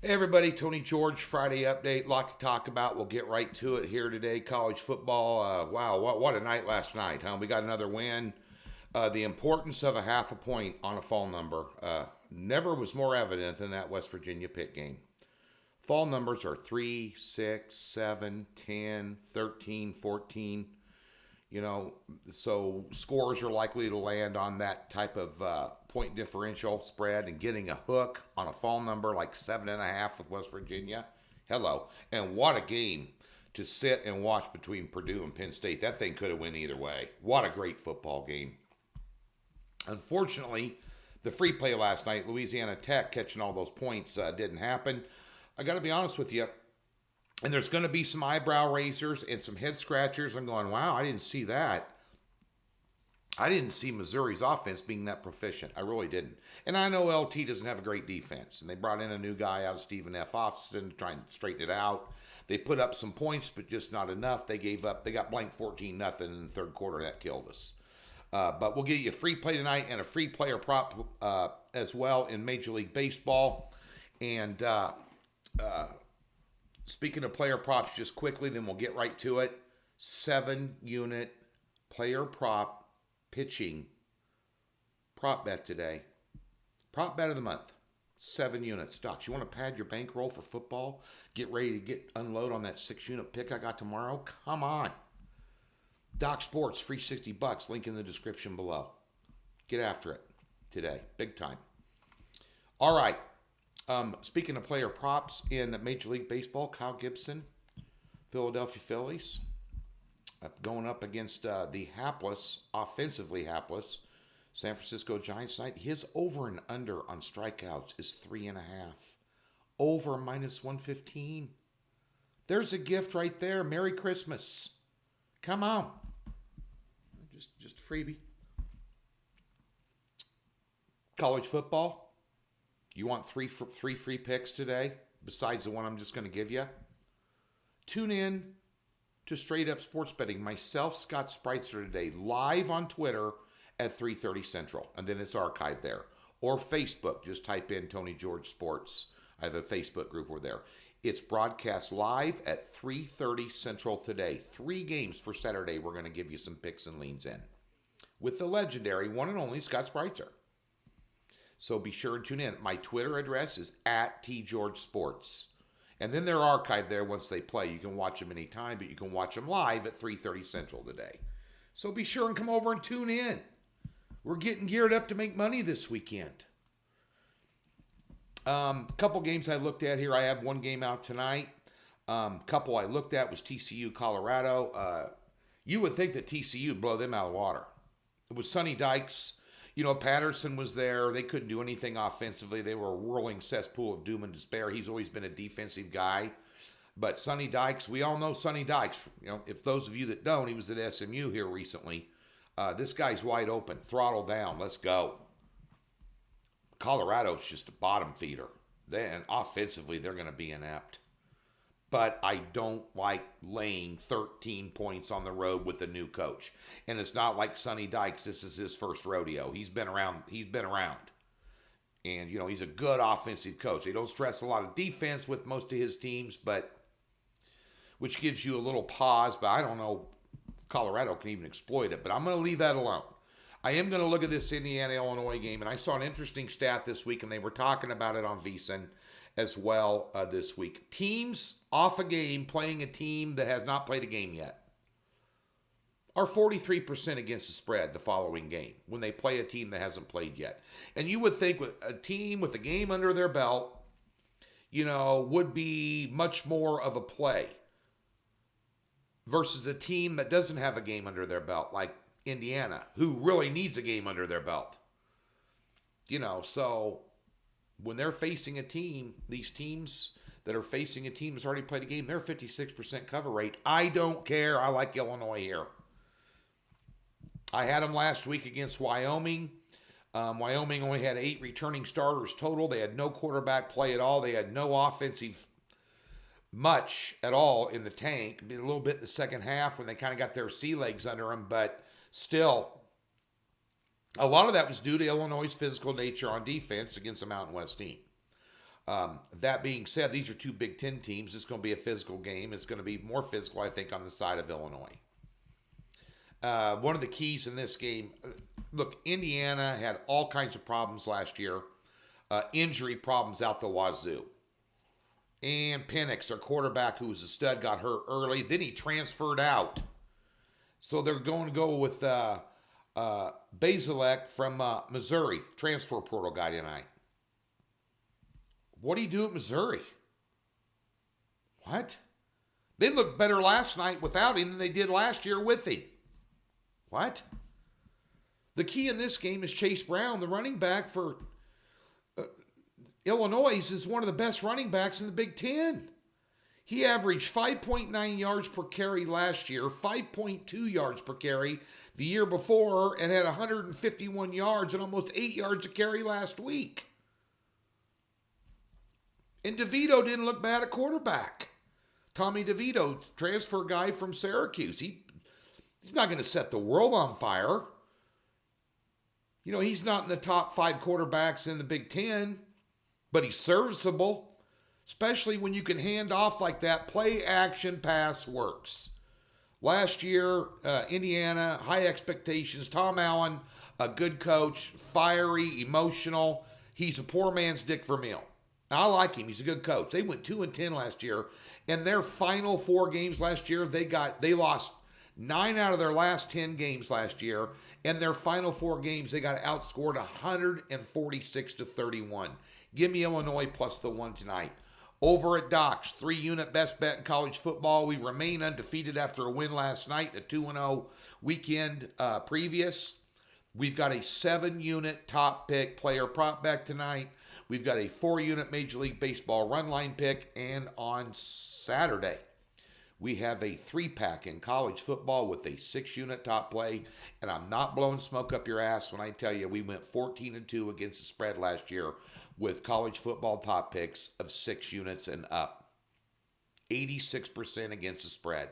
Hey everybody, Tony George, Friday update. Lot to talk about. We'll get right to it here today. College football. Wow, what a night last night, huh? We got another win. The importance of a half a point on a fall number never was more evident than that West Virginia Pitt game. Fall numbers are 3, 6, 7, 10, 13, 14. You know, so scores are likely to land on that type of point differential spread, and getting a hook on a fall number like 7.5 with West Virginia. Hello. And what a game to sit and watch between Purdue and Penn State. That thing could have went either way. What a great football game. Unfortunately, the free play last night, Louisiana Tech catching all those points, didn't happen. I got to be honest with you. And there's going to be some eyebrow raisers and some head scratchers. I'm going, wow, I didn't see that. I didn't see Missouri's offense being that proficient. I really didn't. And I know LT doesn't have a great defense. And they brought in a new guy out of Stephen F. Austin to try and straighten it out. They put up some points, but just not enough. They gave up. They got blanked 14-0 in the third quarter. That killed us. But we'll give you a free play tonight and a free player prop as well in Major League Baseball. And speaking of player props, just quickly, then we'll get right to it. 7-unit player prop pitching prop bet today. Prop bet of the month. 7 units. Docs, you want to pad your bankroll for football? Get ready to unload on that 6-unit pick I got tomorrow? Come on. Doc Sports, free $60. Link in the description below. Get after it today. Big time. All right. Speaking of player props in Major League Baseball, Kyle Gibson, Philadelphia Phillies, going up against the offensively hapless San Francisco Giants tonight. His over and under on strikeouts is 3.5. Over -115. There's a gift right there. Merry Christmas. Come on. Just a freebie. College football. You want three free picks today besides the one I'm just going to give you? Tune in to Straight Up Sports Betting. Myself, Scott Spreitzer today, live on Twitter at 3:30 Central. And then it's archived there. Or Facebook. Just type in Tony George Sports. I have a Facebook group over there. It's broadcast live at 3:30 Central today. 3 games for Saturday. We're going to give you some picks and leans in. With the legendary one and only Scott Spreitzer. So be sure and tune in. My Twitter address is at TGeorgeSports. And then they're archived there once they play. You can watch them anytime, but you can watch them live at 3:30 Central today. So be sure and come over and tune in. We're getting geared up to make money this weekend. Couple games I looked at here. I have one game out tonight. Couple I looked at was TCU, Colorado. You would think that TCU would blow them out of the water. It was Sonny Dykes. You know, Patterson was there. They couldn't do anything offensively. They were a whirling cesspool of doom and despair. He's always been a defensive guy. But Sonny Dykes, we all know Sonny Dykes. You know, if those of you that don't, he was at SMU here recently. This guy's wide open. Throttle down. Let's go. Colorado's just a bottom feeder. Then offensively, they're going to be inept. But I don't like laying 13 points on the road with a new coach. And it's not like Sonny Dykes, this is his first rodeo. He's been around. And, you know, he's a good offensive coach. They don't stress a lot of defense with most of his teams, but which gives you a little pause. But I don't know if Colorado can even exploit it. But I'm going to leave that alone. I am going to look at this Indiana-Illinois game. And I saw an interesting stat this week, and they were talking about it on VSiN as well this week. Teams off a game playing a team that has not played a game yet are 43% against the spread the following game when they play a team that hasn't played yet. And you would think with a team with a game under their belt, you know, would be much more of a play versus a team that doesn't have a game under their belt, like Indiana, who really needs a game under their belt. You know, so when they're facing a team, these teams that are facing a team that's already played a game, they're 56% cover rate. I don't care. I like Illinois here. I had them last week against Wyoming. Wyoming only had 8 returning starters total. They had no quarterback play at all. They had no offensive much at all in the tank. A little bit in the second half when they kind of got their sea legs under them, but still, a lot of that was due to Illinois' physical nature on defense against a Mountain West team. That being said, these are two Big Ten teams. It's going to be a physical game. It's going to be more physical, I think, on the side of Illinois. One of the keys in this game, look, Indiana had all kinds of problems last year. Injury problems out the wazoo. And Penix, their quarterback, who was a stud, got hurt early. Then he transferred out. So they're going to go with Basilek from Missouri, transfer portal guy tonight. What do you do at Missouri? What? They looked better last night without him than they did last year with him. What? The key in this game is Chase Brown, the running back for Illinois, is one of the best running backs in the Big Ten. He averaged 5.9 yards per carry last year, 5.2 yards per carry the year before, and had 151 yards and almost 8 yards a carry last week. And DeVito didn't look bad at quarterback. Tommy DeVito, transfer guy from Syracuse. He's not going to set the world on fire. You know, he's not in the top 5 quarterbacks in the Big Ten, but he's serviceable, especially when you can hand off like that. Play action pass works. Last year, Indiana, high expectations. Tom Allen, a good coach, fiery, emotional. He's a poor man's Dick Vermeil. I like him. He's a good coach. They went 2-10 last year. In their final 4 games last year, they lost 9 out of their last 10 games last year. In their final 4 games, they got outscored 146-31. Give me Illinois plus the 1 tonight. Over at Doc's, 3-unit best bet in college football. We remain undefeated after a win last night, a 2-0 weekend previous. We've got a 7-unit top pick player prop bet tonight. We've got a 4-unit Major League Baseball run line pick. And on Saturday, we have a 3-pack in college football with a 6-unit top play. And I'm not blowing smoke up your ass when I tell you we went 14-2 against the spread last year with college football top picks of 6 units and up. 86% against the spread.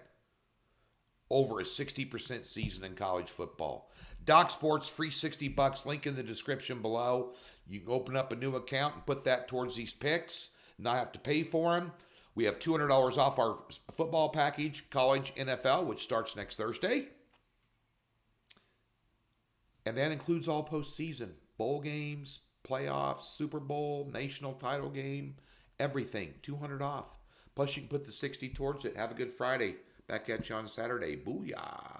Over a 60% season in college football. Doc Sports, free $60, link in the description below. You can open up a new account and put that towards these picks, not have to pay for them. We have $200 off our football package, college NFL, which starts next Thursday. And that includes all postseason, bowl games, playoffs, Super Bowl, national title game, everything, $200 off. Plus you can put the 60 towards it. Have a good Friday. Back at you on Saturday. Booyah.